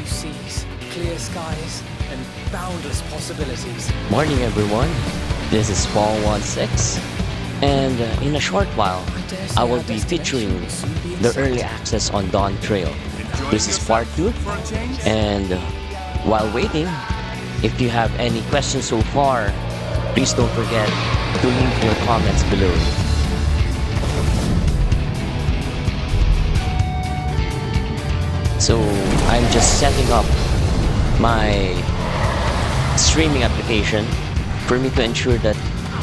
seas, clear skies, and boundless possibilities. Morning everyone, this is Paul16, and in a short while, I will be featuring the early access on DAWNTRAIL. This is part 2, and while waiting, if you have any questions so far, please don't forget to leave your comments below. So I'm just setting up my streaming application for me to ensure that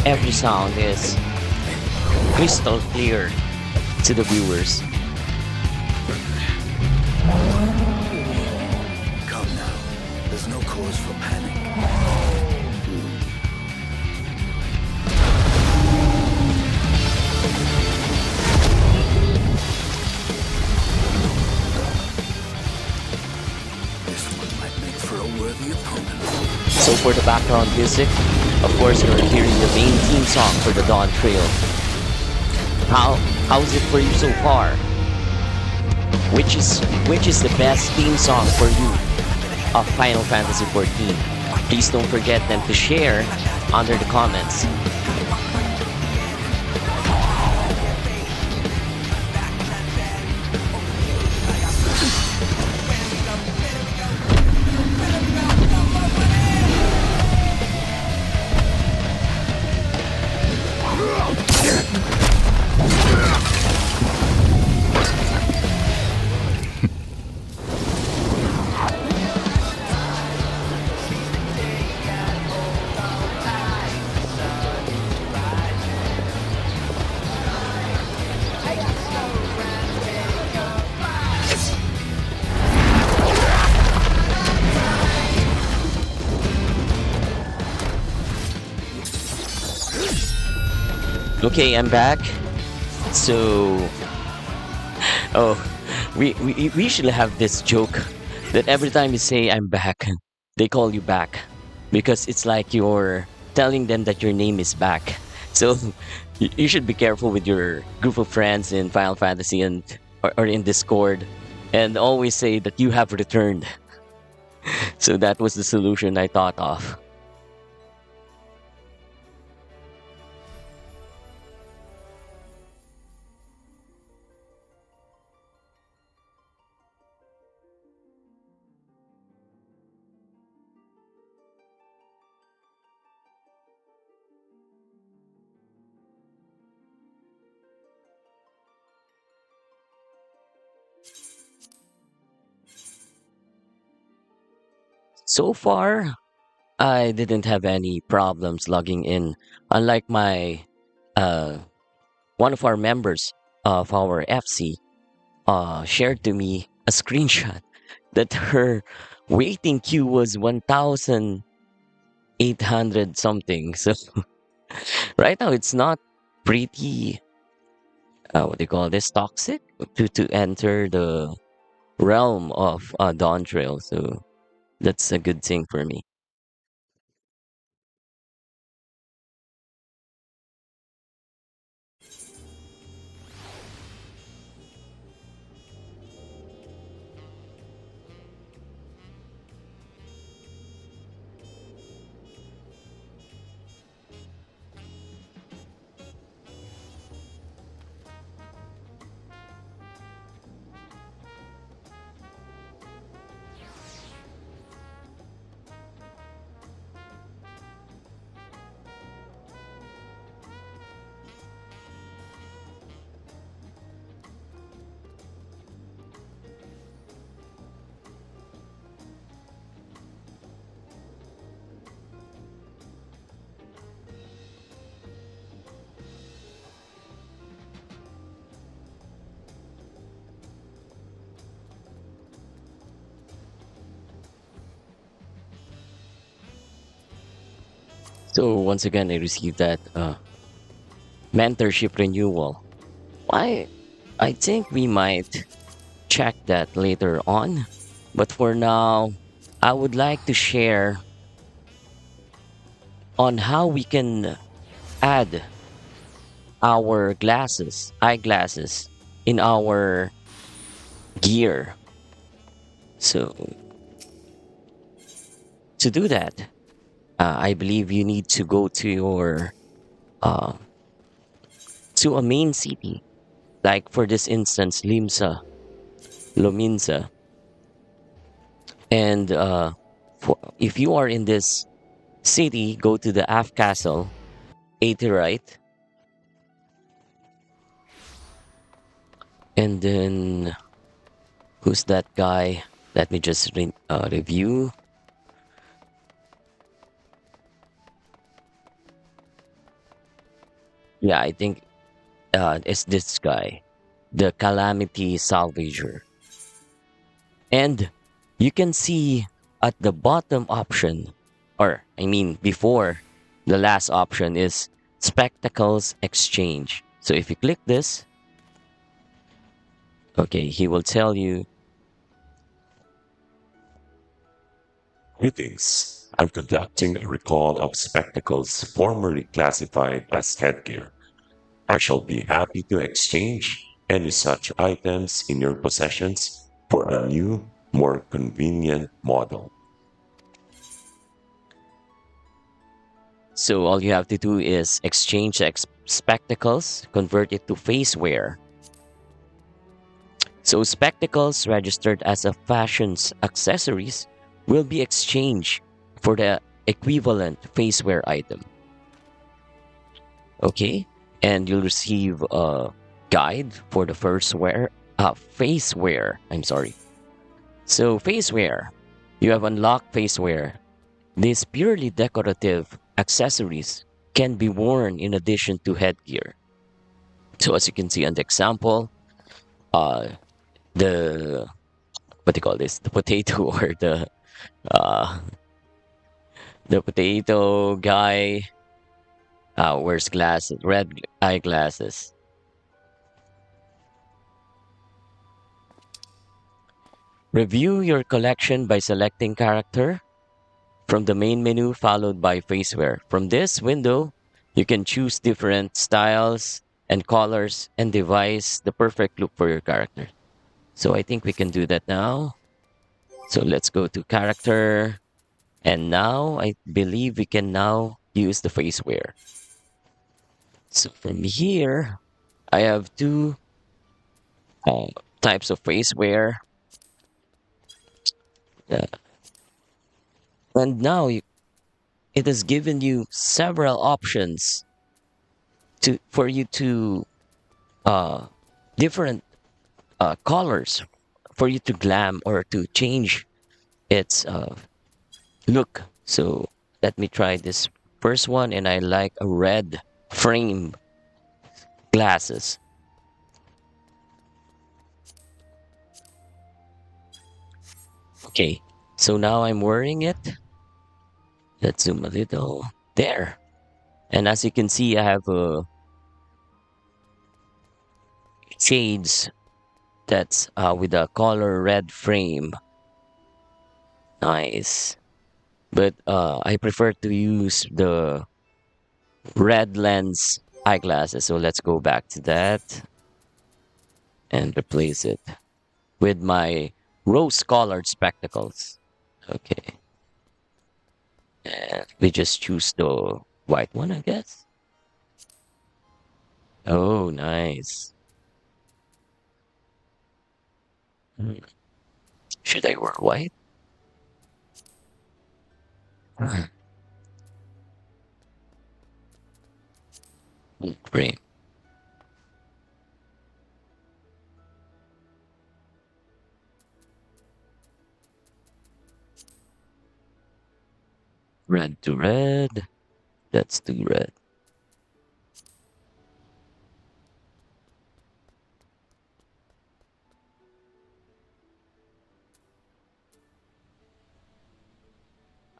every sound is crystal clear to the viewers. Come now, there's no cause for panic. This one might make for a worthy opponent. So for the background music, of course you're hearing the main theme song for the DAWNTRAIL. How's it for you so far? Which is the best theme song for you of Final Fantasy XIV? Please don't forget them to share under the comments. Okay, I'm back. So, we usually have this joke that every time you say I'm back, they call you back because it's like you're telling them that your name is back. So you should be careful with your group of friends in Final Fantasy or in Discord, and always say that you have returned. So that was the solution I thought of. So far, I didn't have any problems logging in. Unlike my one of our members of our FC shared to me a screenshot that her waiting queue was 1,800 something. So right now it's not pretty what do you call this, toxic to enter the realm of DAWNTRAIL. So that's a good thing for me. So once again, I received that mentorship renewal. I think we might check that later on. But for now, I would like to share on how we can add our eyeglasses in our gear. So to do that, I believe you need to go to your uh, to a main city, like for this instance, Lominsa, and if you are in this city, go to the Af Castle, 80 right, and then who's that guy? Let me just review. Yeah, I think it's this guy, the Calamity Salvager. And you can see at the bottom option, or I mean before the last option is Spectacles Exchange. So if you click this, okay, he will tell you, Greetings. I'm conducting a recall of spectacles formerly classified as headgear. I shall be happy to exchange any such items in your possessions for a new, more convenient model. so all you have to do is exchange spectacles, convert it to face wear. So spectacles registered as a fashion's accessories will be exchanged for the equivalent face wear item. Okay, and you'll receive a guide for the face wear. I'm sorry. So face wear, you have unlocked face wear. These purely decorative accessories can be worn in addition to headgear. So as you can see on the example, uh, the what do you call this? The potato or uh, the potato guy wears glasses, red eyeglasses. Review your collection by selecting character from the main menu followed by faceware. From this window, you can choose different styles and colors and devise the perfect look for your character. So I think we can do that now. So let's go to character. And now I believe we can now use the faceware. So from here, I have two types of faceware. And now it has given you several options for you to different colors for you to glam or to change its look. So let me try this first one, and I like a red frame glasses. Okay, so now I'm wearing it. Let's zoom a little. There. And as you can see, I have shades that's with a color red frame. Nice. But I prefer to use the red lens eyeglasses. So let's go back to that and replace it with my rose-colored spectacles. Okay. And we just choose the white one, I guess. Oh, nice. Should I wear white? Green. Red to red. Let's do red.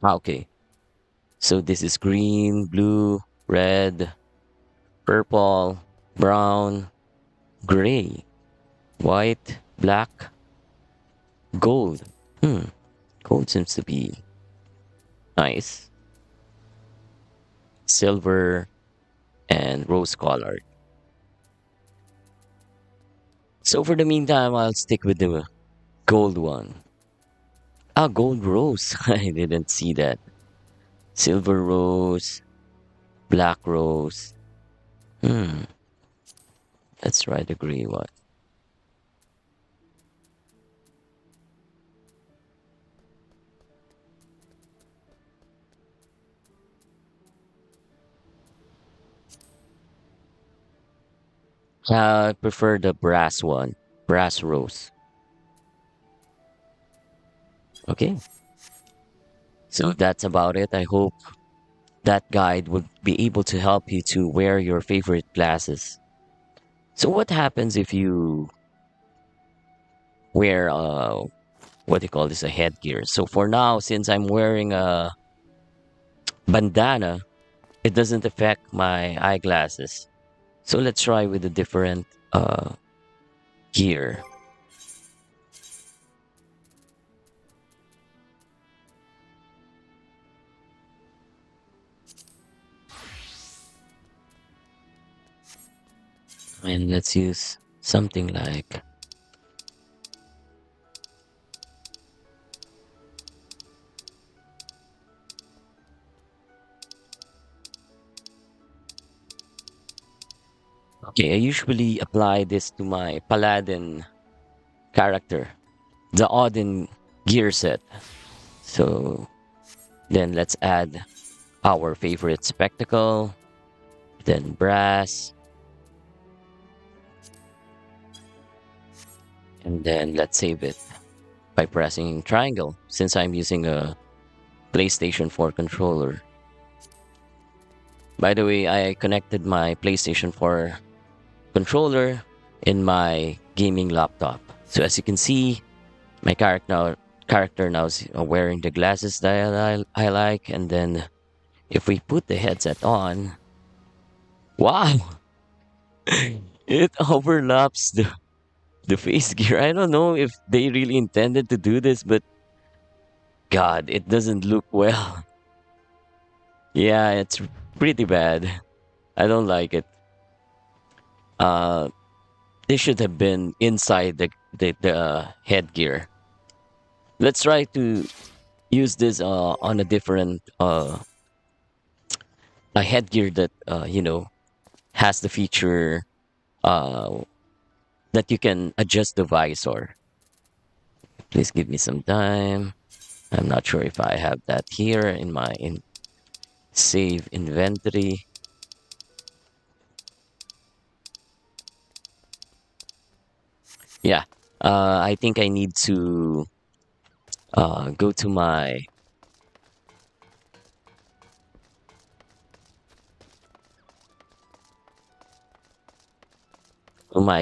Okay. So this is green, blue, red, purple, brown, gray, white, black, gold. Gold seems to be nice. Silver and rose colored. So for the meantime, I'll stick with the gold one. Ah, gold rose. I didn't see that. Silver rose, black rose. Hmm. Let's try the gray one. I prefer the brass one. Brass rose. Okay. So that's about it. I hope that guide would be able to help you to wear your favorite glasses. So what happens if you wear what do you call this, a headgear? So for now, since I'm wearing a bandana, it doesn't affect my eyeglasses. So let's try with a different gear. And let's use something like, okay, I usually apply this to my paladin character, the Odin gear set. So then let's add our favorite spectacle, then brass, and then let's save it by pressing triangle since I'm using a PlayStation 4 controller. By the way, I connected my PlayStation 4 controller in my gaming laptop. So as you can see, my character now is wearing the glasses that I like, and then if we put the headset on, wow, it overlaps the face gear. I don't know if they really intended to do this, but God, it doesn't look well. Yeah, it's pretty bad. I don't like it. Uh, they should have been inside the headgear. Let's try to use this on a different a headgear that has the feature uh that you can adjust the visor. Please give me some time. I'm not sure if I have that here in my save inventory. Yeah, I think I need to go to my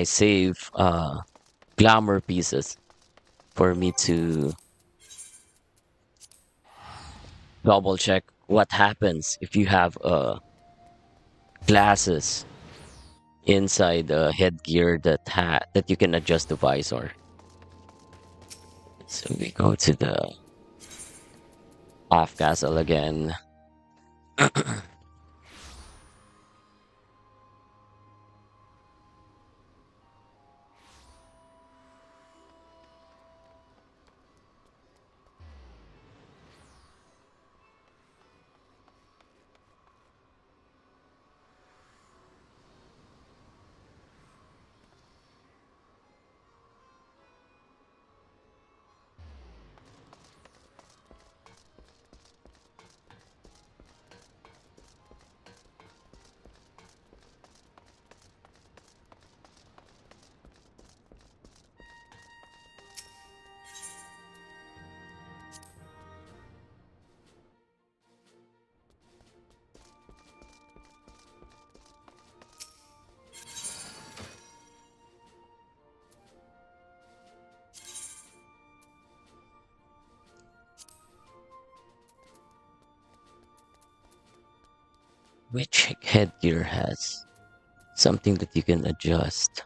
save glamour pieces for me to double check what happens if you have glasses inside the headgear that you can adjust the visor. So we go to the half castle again. Which headgear has something that you can adjust?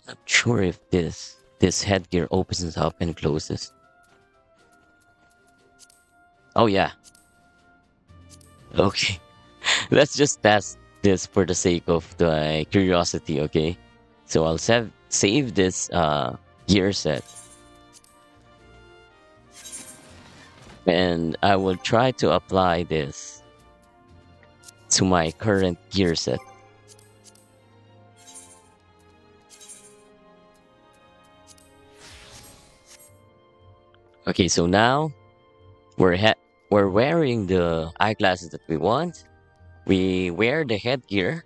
Not sure if this headgear opens up and closes. Oh yeah. Okay. Let's just test this for the sake of the curiosity, okay? So I'll save this gear set. And I will try to apply this to my current gear set. Okay, so now we're wearing the eyeglasses that we want. We wear the headgear,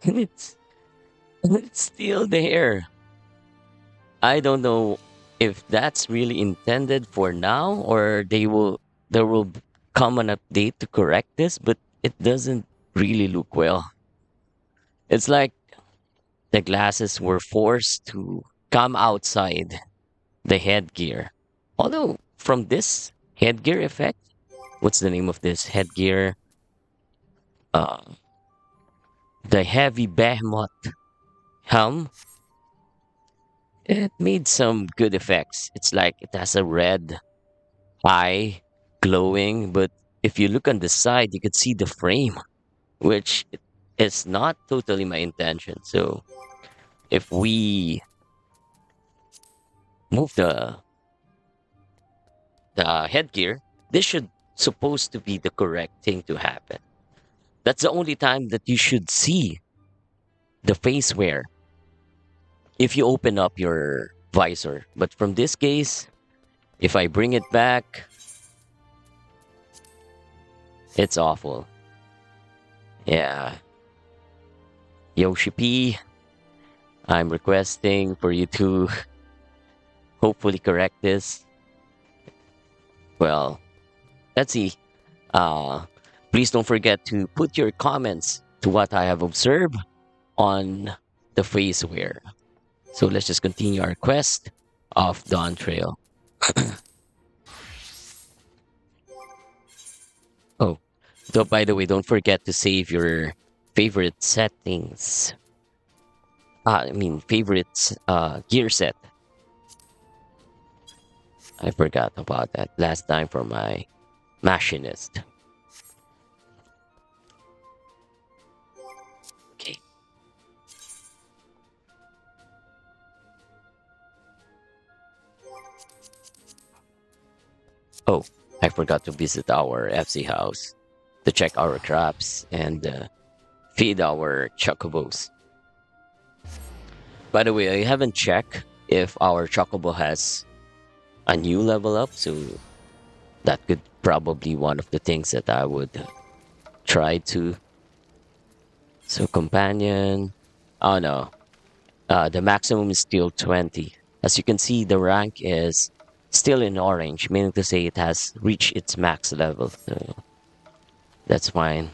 and it's still there. I don't know if that's really intended for now or there will come an update to correct this, but it doesn't really look well. It's like the glasses were forced to come outside the headgear. Although from this headgear effect, what's the name of this headgear? Uh, the heavy behemoth helm. It made some good effects. It's like it has a red eye glowing, but if you look on the side, you could see the frame, which is not totally my intention. So if we move the headgear, this should supposed to be the correct thing to happen. That's the only time that you should see the face wear if you open up your visor. But from this case, if I bring it back, it's awful. Yeah. Yoshi P, I'm requesting for you to hopefully correct this. Well, let's see. Uh, Please don't forget to put your comments to what I have observed on the face wear. So let's just continue our quest of DAWNTRAIL. Oh, so by the way, don't forget to save your favorite settings. Favorite gear set. I forgot about that last time for my machinist. Okay. Oh, I forgot to visit our FC house to check our traps and feed our chocobos. By the way, I haven't checked if our chocobo has a new level up, so that could probably one of the things that I would try to. So companion, oh no, the maximum is still 20. As you can see, the rank is still in orange, meaning to say it has reached its max level. So that's fine.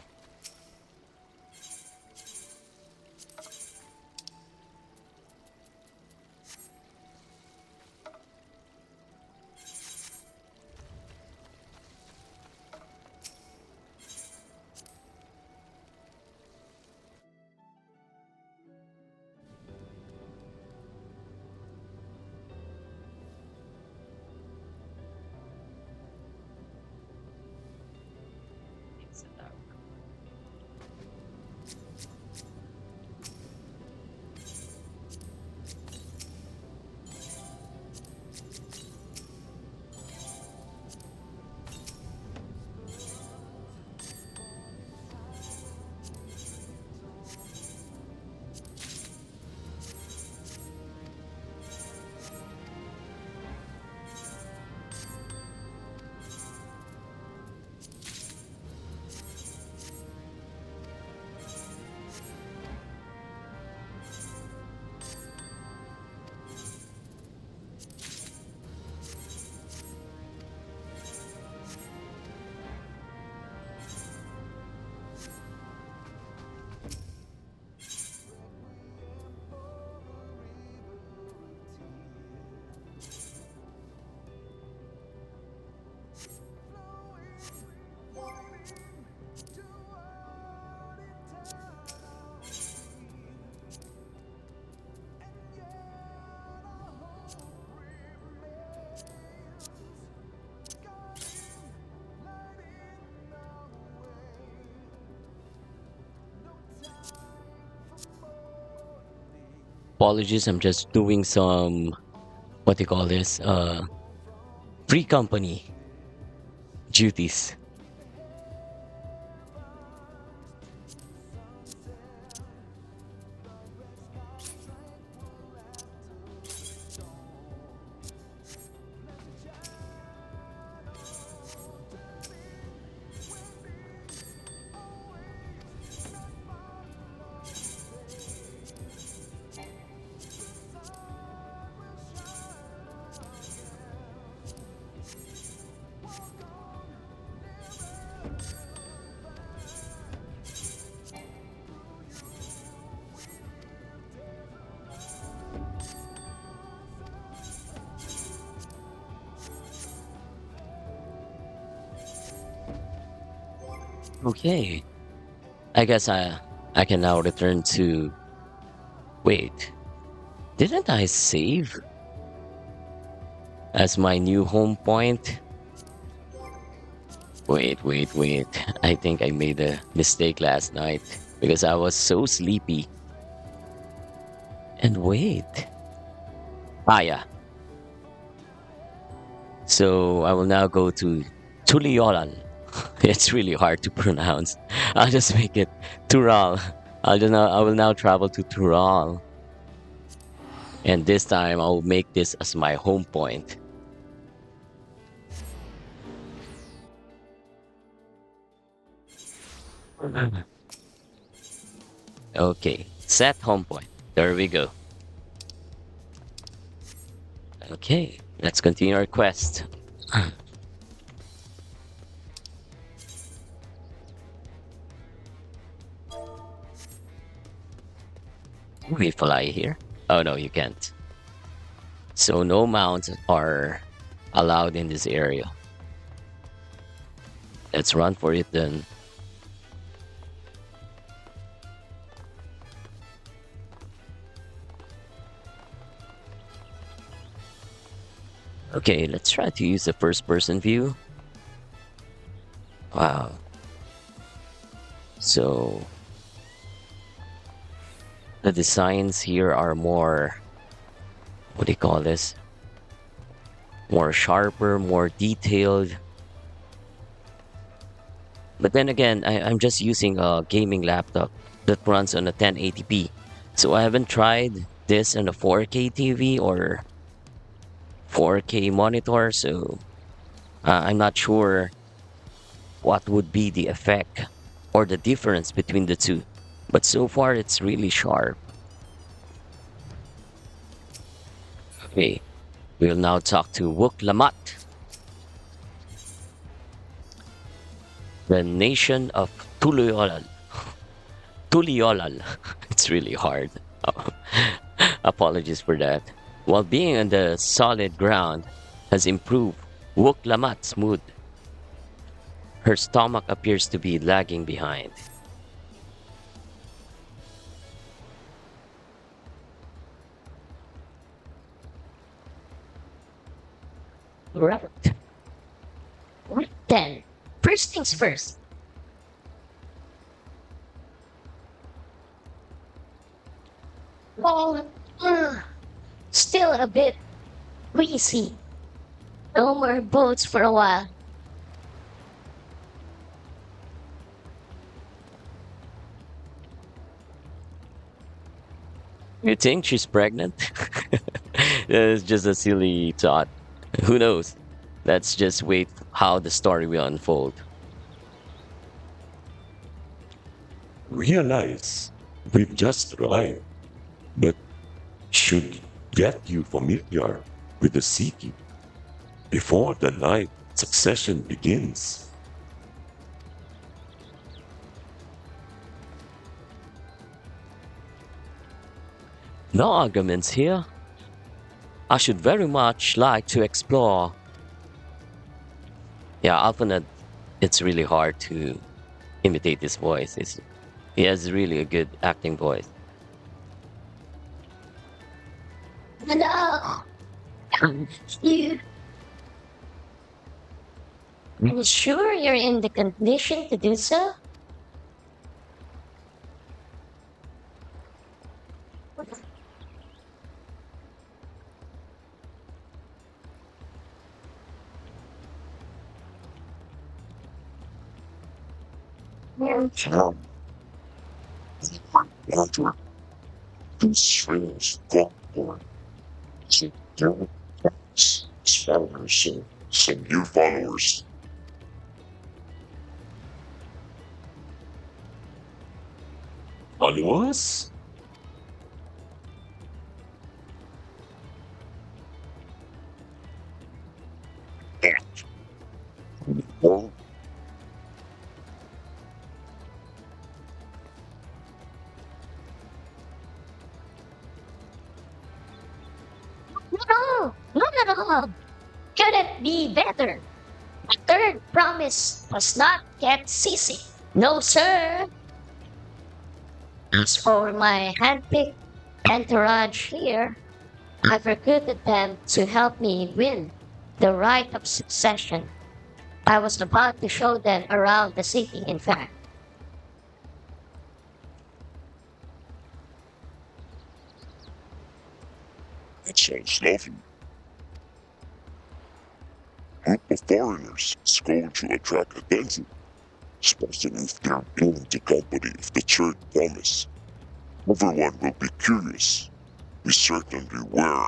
Apologies, I'm just doing some, what do you call this? Free company duties. Okay. I guess I can now return to. Wait, didn't I save as my new home point? Wait. I think I made a mistake last night because I was so sleepy. And wait. Ah, yeah. So I will now go to Tuliolan. It's really hard to pronounce. I'll just make it Tural. I will now travel to Tural. And this time I'll make this as my home point. Okay, set home point. There we go. Okay, let's continue our quest. Can we fly here? Oh no, you can't. So no mounts are allowed in this area. Let's run for it then. Okay, let's try to use the first person view. Wow. So the designs here are more, what do you call this? More sharper, more detailed. But then again, I'm just using a gaming laptop that runs on a 1080p. So I haven't tried this on a 4K TV or 4K monitor, so I'm not sure what would be the effect or the difference between the two. But so far, it's really sharp. Okay, we'll now talk to Wuk Lamat, the nation of Tuliolal. Tuliolal. It's really hard. Oh, apologies for that. While being on the solid ground has improved Wuk Lamat's mood. Her stomach appears to be lagging behind. Right. Right then. First things first. Well, still a bit greasy. No more boats for a while. You think she's pregnant? It's just a silly thought. Who knows? Let's just wait how the story will unfold. Realize we've just arrived, but should get you familiar with the city before the night succession begins. No arguments here. I should very much like to explore. Yeah, Alphanet, it's really hard to imitate his voice. He has really a good acting voice. No. You. Are you sure you're in the condition to do so? Town, water, these strange popcorn, some young followers, some new followers. Followers? Well, No, not at all. Couldn't be better. The third promise was not get sissy. No, sir. As for my handpicked entourage here, I've recruited them to help me win the right of succession. I was about to show them around the city, in fact. that sounds lovely. Group of foreigners is going to attract attention, especially if they're in the company of the third promise. Everyone will be curious. We certainly were.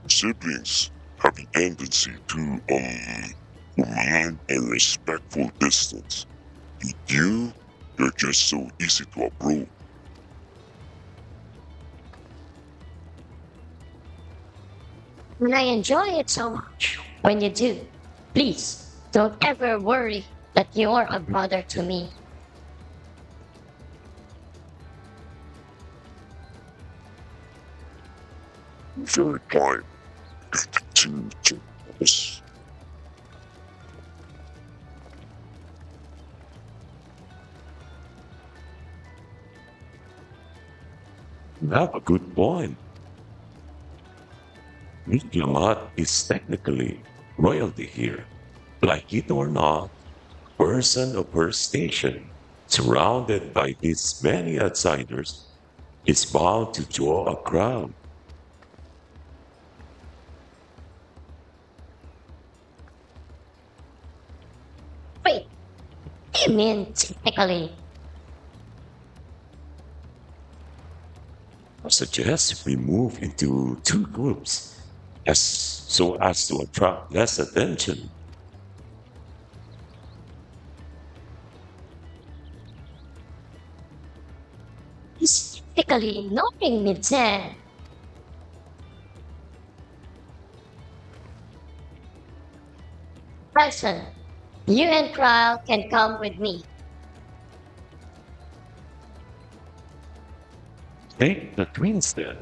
Siblings have a tendency to maintain a respectful distance. With you, you're just so easy to approach. And I enjoy it so much when you do. Please, don't ever worry that you're a brother to me. Very kind. Continue to us. You have a good point. Diplomat is technically royalty here. Like it or not, person of her station, surrounded by these many outsiders, is bound to draw a crowd. Wait, you mean technically? I suggest we move into two groups as so as to attract less attention. He's technically ignoring me then. Listen, you and Trial can come with me. Take the twins then.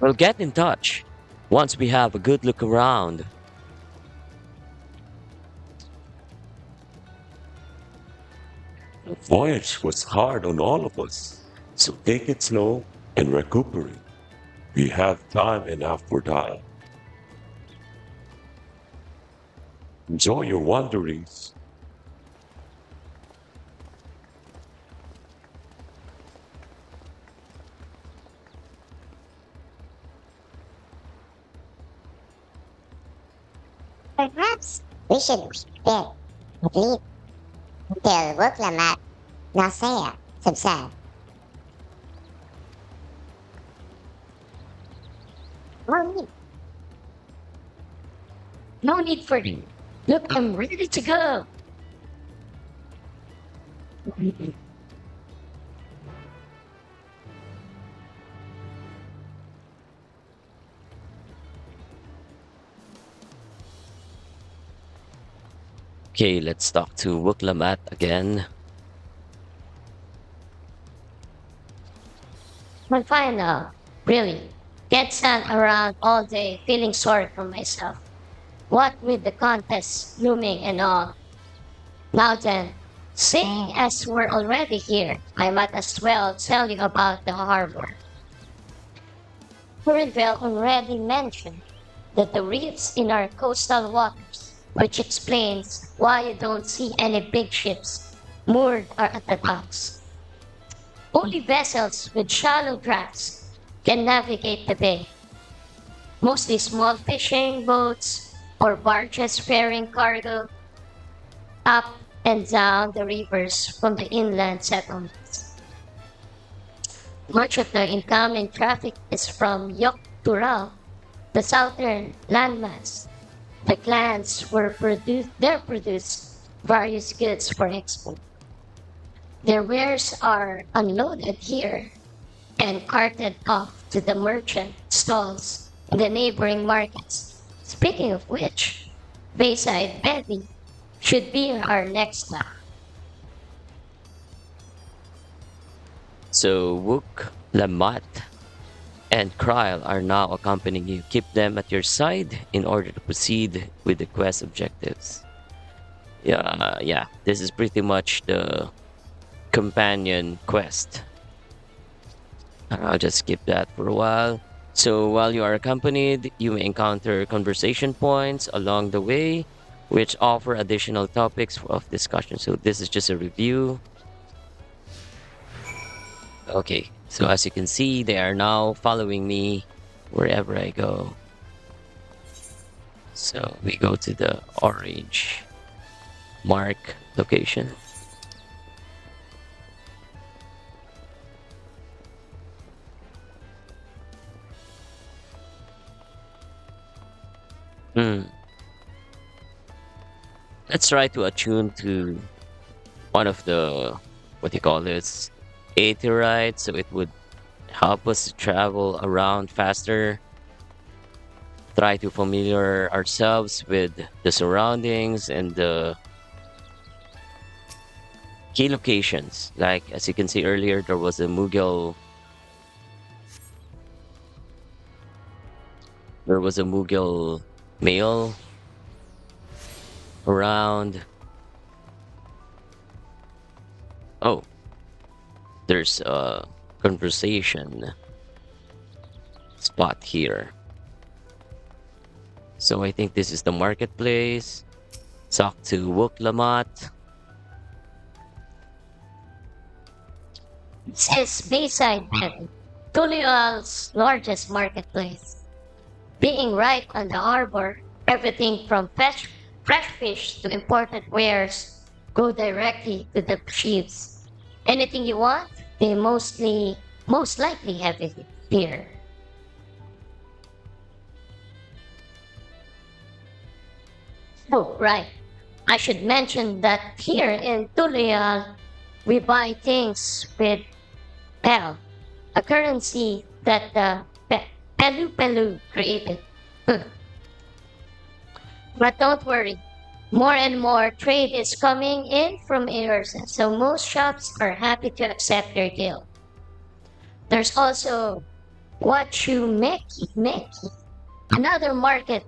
We'll get in touch once we have a good look around. The voyage was hard on all of us, so take it slow and recuperate. We have time enough for that. Enjoy your wanderings. Perhaps we should wait at least until Wuklamat nausea subside. No need. No need for me. Look, I'm ready to go. Okay, let's talk to Wuklamat again. I'm fine now. Really. Can't stand around all day feeling sorry for myself. What with the contest looming and all. Now then, seeing as we're already here, I might as well tell you about the harbor. Corinville already mentioned that the reefs in our coastal waters, which explains why you don't see any big ships moored are at the docks. Only vessels with shallow drafts can navigate the bay, mostly small fishing boats or barges ferrying cargo up and down the rivers from the inland settlements. Much of the incoming traffic is from Yok to Rao, the southern landmass. The clans there produce various goods for export. Their wares are unloaded here and carted off to the merchant stalls in the neighboring markets. Speaking of which, Bayside Bevy should be our next stop. So Wook, Lamat, and Kryl are now accompanying you. Keep them at your side in order to proceed with the quest objectives. Yeah, this is pretty much the companion quest. I'll just skip that for a while. So while you are accompanied, you may encounter conversation points along the way, which offer additional topics of discussion. So this is just a review. Okay, so as you can see, they are now following me wherever I go. So we go to the orange mark location. Let's try to attune to one of the, what do you call this, aetherytes, so it would help us to travel around faster. Try to familiar ourselves with the surroundings and the key locations. Like as you can see earlier, there was a Mughal. There was a Mughal male around. Oh, there's a conversation spot here. So I think this is the marketplace. Talk to Wook Lamat. This is Bayside Bevy, Tulial's largest marketplace. Being right on the harbor, everything from fresh fish to imported wares go directly to the ships. Anything you want, they most likely have it here. Oh, right. I should mention that here in Tulial, we buy things with Pel, a currency that the Pelu Pelu created. But don't worry, more and more trade is coming in from heirs, so most shops are happy to accept your deal. There's also Meki, another market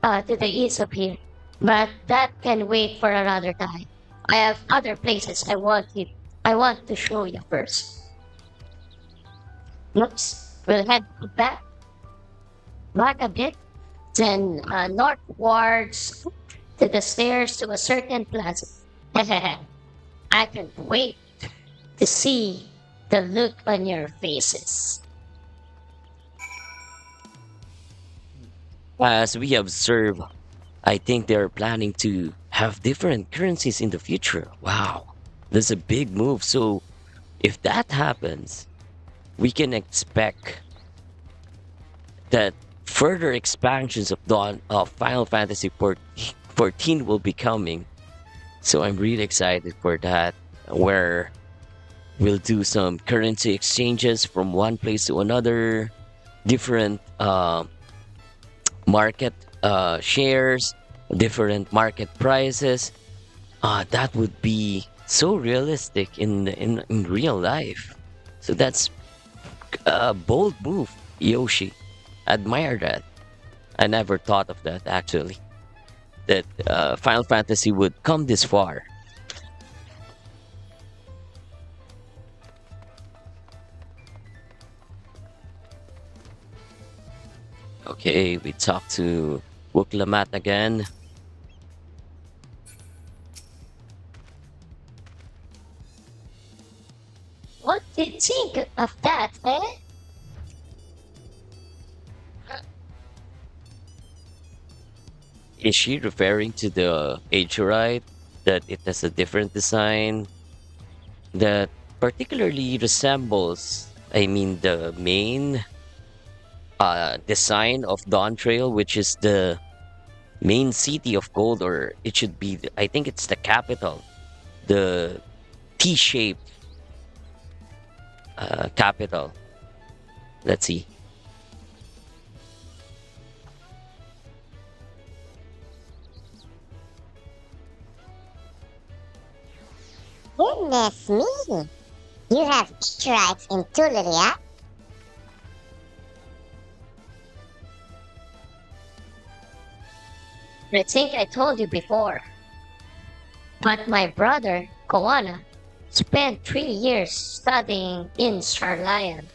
to the east of here, but that can wait for another time. I have other places I want to show you first. Oops, we'll head back a bit, then northwards to the stairs to a certain plaza. I can't wait to see the look on your faces. As we observe, I think they're planning to have different currencies in the future. Wow, that's a big move. So if that happens, we can expect that further expansions of Final Fantasy 14 will be coming. So I'm really excited for that, where we'll do some currency exchanges from one place to another, different market shares, different market prices. That would be so realistic in real life. So that's a bold move, Yoshi. Admire that. I never thought of that actually. That Final Fantasy would come this far. Okay, we talk to Wuklamat again. Is she referring to the Agerite, that it has a different design that particularly resembles, I mean, the main design of DAWNTRAIL, which is the main city of gold, or it should be, I think it's the capital, the T-shaped capital. Let's see. Goodness me! You have meteorites in Tuluria? I think I told you before. But my brother, Koana, spent 3 years studying in Charlian.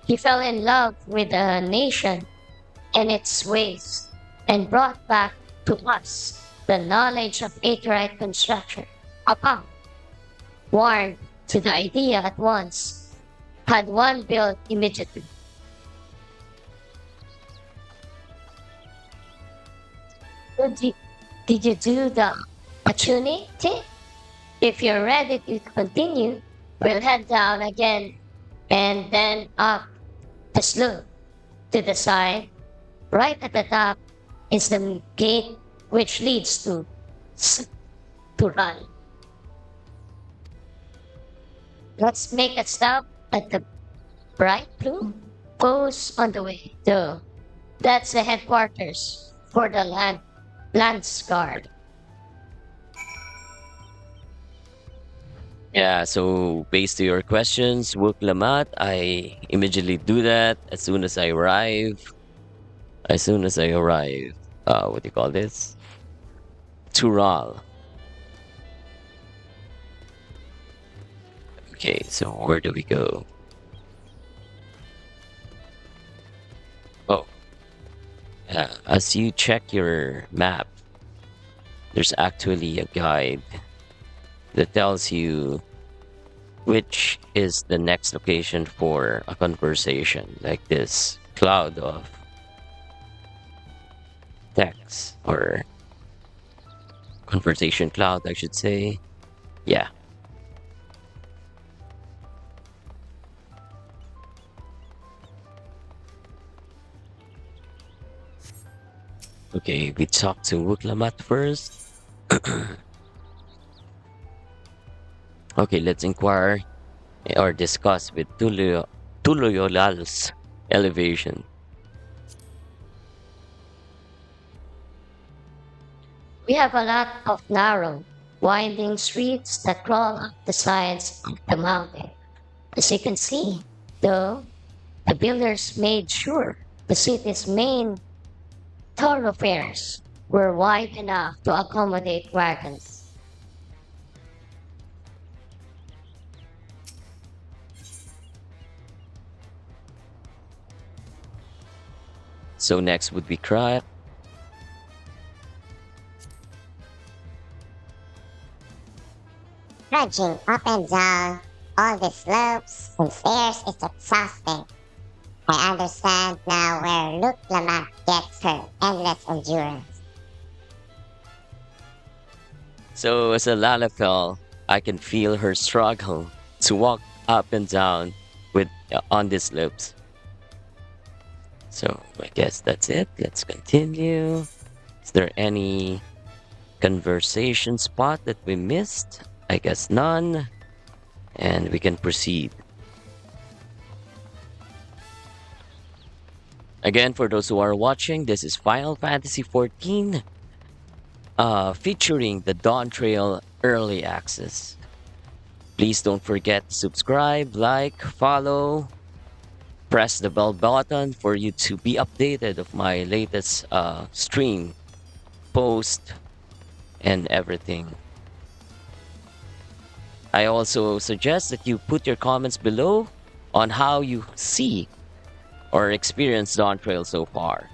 He fell in love with the nation and its ways and brought back to us the knowledge of Aetherite construction. Papa, warmed to the idea at once, had one built immediately. Did you, did you do the opportunity? If you're ready to continue, we'll head down again and then up the slope to the side. Right at the top is the gate which leads to run. Let's make a stop at the bright blue post on the way, though. That's the headquarters for the Lance Guard. Yeah, so based to your questions, Wook Lamat, I immediately do that as soon as I arrive. As soon as I arrive, what do you call this? Tural. Okay, so where do we go? Oh, yeah, as you check your map, there's actually a guide that tells you which is the next location for a conversation, like this cloud of text, or conversation cloud, I should say. Yeah. Okay, we talk to Wuklamat first. Okay, let's inquire or discuss with Tuloyolal's elevation. We have a lot of narrow, winding streets that crawl up the sides of the mountain. As you can see, though, the builders made sure the city's main thoroughfares were wide enough to accommodate wagons. So next would be Cry. Trudging up and down all the slopes and stairs is exhausting. I understand now where Luke Lamar gets her endless endurance. So as a Lalafell, I can feel her struggle to walk up and down with on these slopes. So I guess that's it. Let's continue. Is there any conversation spot that we missed? I guess none. And we can proceed. Again, for those who are watching, this is Final Fantasy XIV, featuring the DAWNTRAIL Early Access. Please don't forget to subscribe, like, follow, press the bell button for you to be updated of my latest stream, post, and everything. I also suggest that you put your comments below on how you see or experience DAWNTRAIL so far.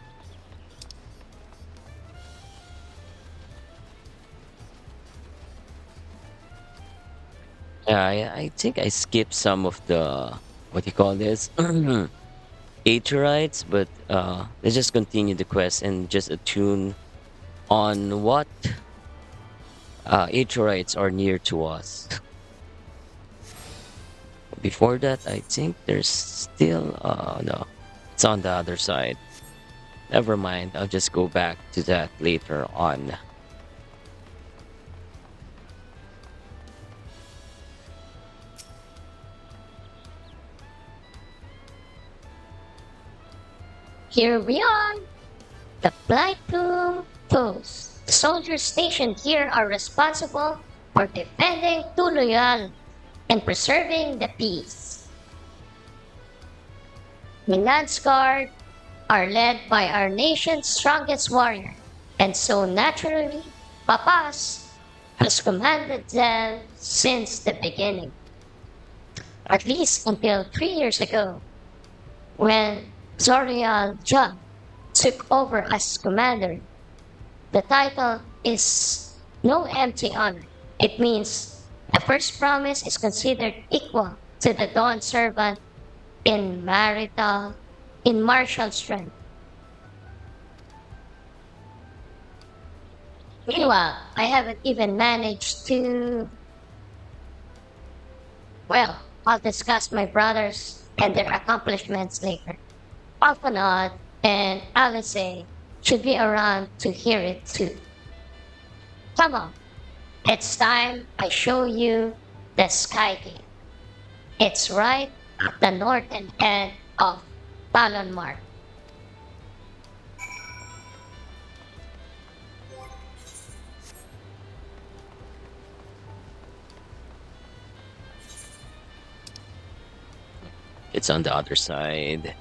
Yeah, I think I skipped some of the, what do you call this? Aetherytes, but let's just continue the quest and just attune on what Aetherytes are near to us. Before that, I think there's still no, it's on the other side. Never mind, I'll just go back to that later on. Here we are. The Blight Plume Post. The soldiers stationed here are responsible for defending Tuluyan and preserving the peace. The Lance Guard are led by our nation's strongest warrior, and so naturally, Papas has commanded them since the beginning. At least until 3 years ago, when Zorial Jah took over as commander. The title is no empty honor. It means the first promise is considered equal to the Dawn servant in martial strength. Meanwhile, I haven't even managed to. Well, I'll discuss my brothers and their accomplishments later. Alphanod and Alice should be around to hear it too. Come on, it's time I show you the Sky Gate. It's right at the northern end of Talonmark. It's on the other side.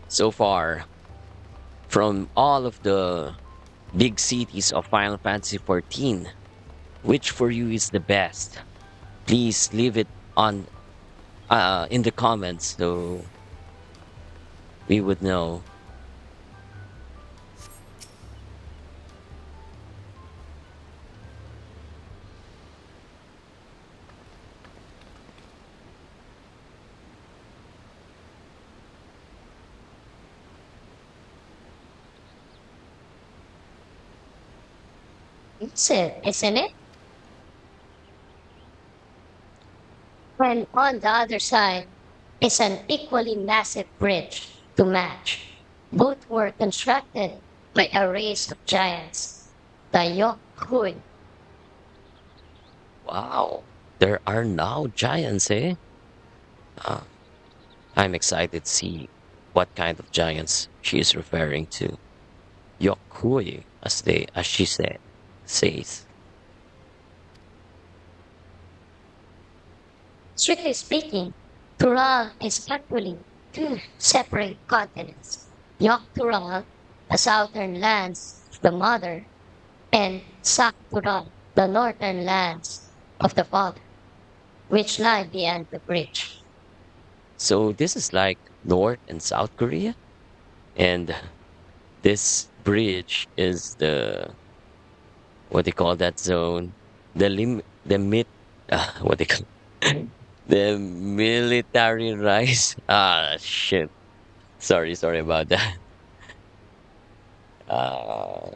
So far, from all of the big cities of Final Fantasy XIV, which for you is the best? Please leave it on in the comments so we would know. It's it, isn't it? When on the other side is an equally massive bridge to match. Both were constructed by a race of giants, the Yokhui. Wow, there are now giants, eh? Uh, I'm excited to see what kind of giants she is referring to. Yokui, as she says. Strictly speaking, Tural is actually two separate continents. Yok Tural, the southern lands of the mother, and Sak Tural, the northern lands of the father, which lie beyond the bridge. So this is like North and South Korea, and this bridge is the what they call that zone, the mid, what they call the military rise. Ah, shit. Sorry about that. Uh,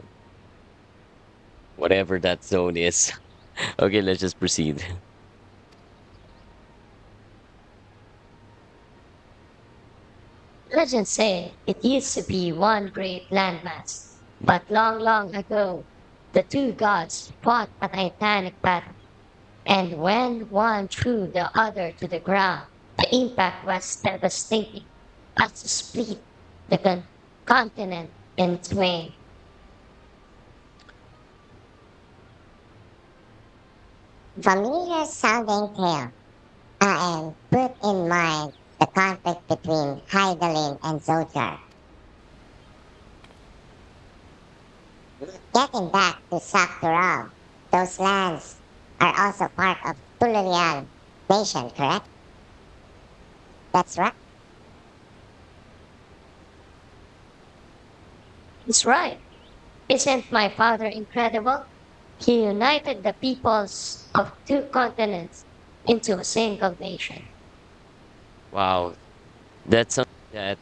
whatever that zone is. Okay, let's just proceed. Legends say it used to be one great landmass, but long ago, the two gods fought a titanic battle, and when one threw the other to the ground, the impact was devastating, as to split the continent in twain. Familiar sounding tale. And put in mind the conflict between Hydaelyn and Zodjar. Getting back to Saktural, those lands are also part of Tuluyan nation, correct? That's right. That's right. Isn't my father incredible? He united the peoples of two continents into a single nation. Wow, that's something that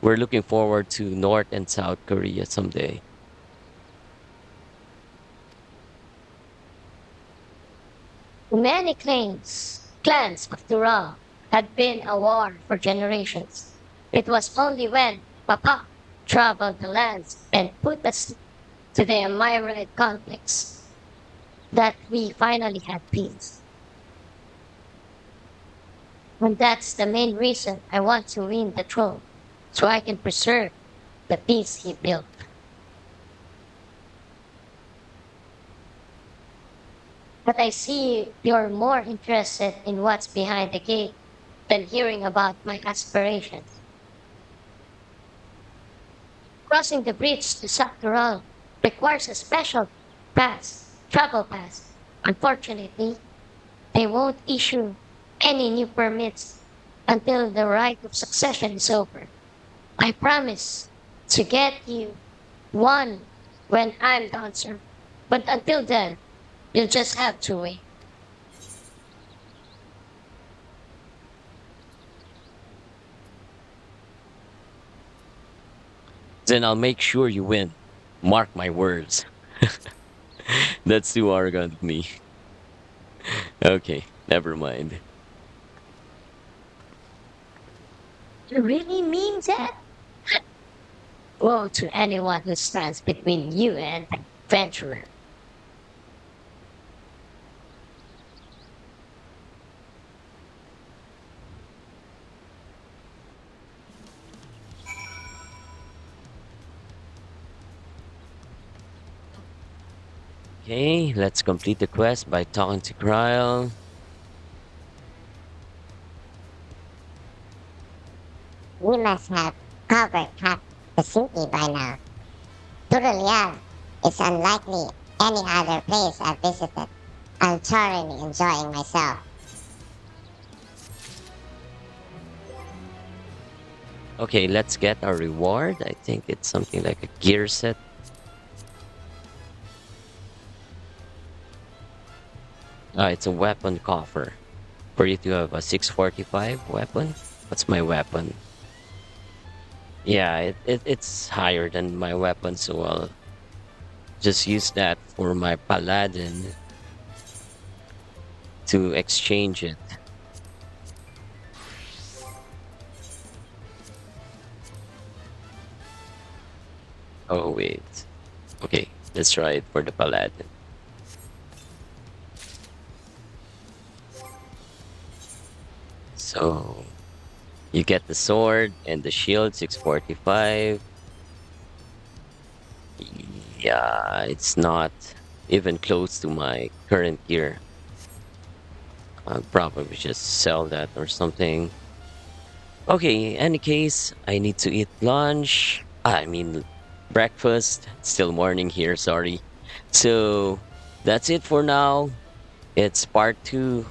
we're looking forward to North and South Korea someday. Many clans of Tural had been a war for generations. It was only when Papa traveled the lands and put us to the myriad conflicts that we finally had peace. And that's the main reason I want to win the throne, so I can preserve the peace he built. But I see you're more interested in what's behind the gate than hearing about my aspirations. Crossing the bridge to Saktural requires a special travel pass. Unfortunately, they won't issue any new permits until the right of succession is over. I promise to get you one when I'm done, sir. But until then, you'll just have to wait. Then I'll make sure you win. Mark my words. That's too arrogant of me. Okay, never mind. You really mean that? Woe to anyone who stands between you and adventurer. Okay, let's complete the quest by talking to Kryl. We must have covered half the city by now. Turulian is unlikely any other place I've visited. I'm thoroughly enjoying myself. Okay, let's get our reward. I think it's something like a gear set. It's a weapon coffer. For you to have a 645 weapon. What's my weapon? Yeah, it's higher than my weapon, so I'll just use that for my paladin to exchange it. Oh wait. Okay, let's try it for the paladin. So you get the sword and the shield 645. Yeah, it's not even close to my current gear. I'll probably just sell that or something. Okay, in any case, I need to eat lunch. I mean, breakfast. It's still morning here, sorry. So that's it for now. It's part two.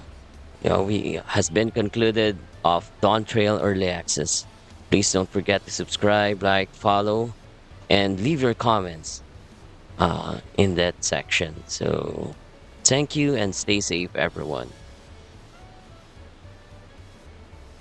We has been concluded of Dawn Trail Early Access. Please don't forget to subscribe, like, follow, and leave your comments in that section. So thank you and stay safe, everyone.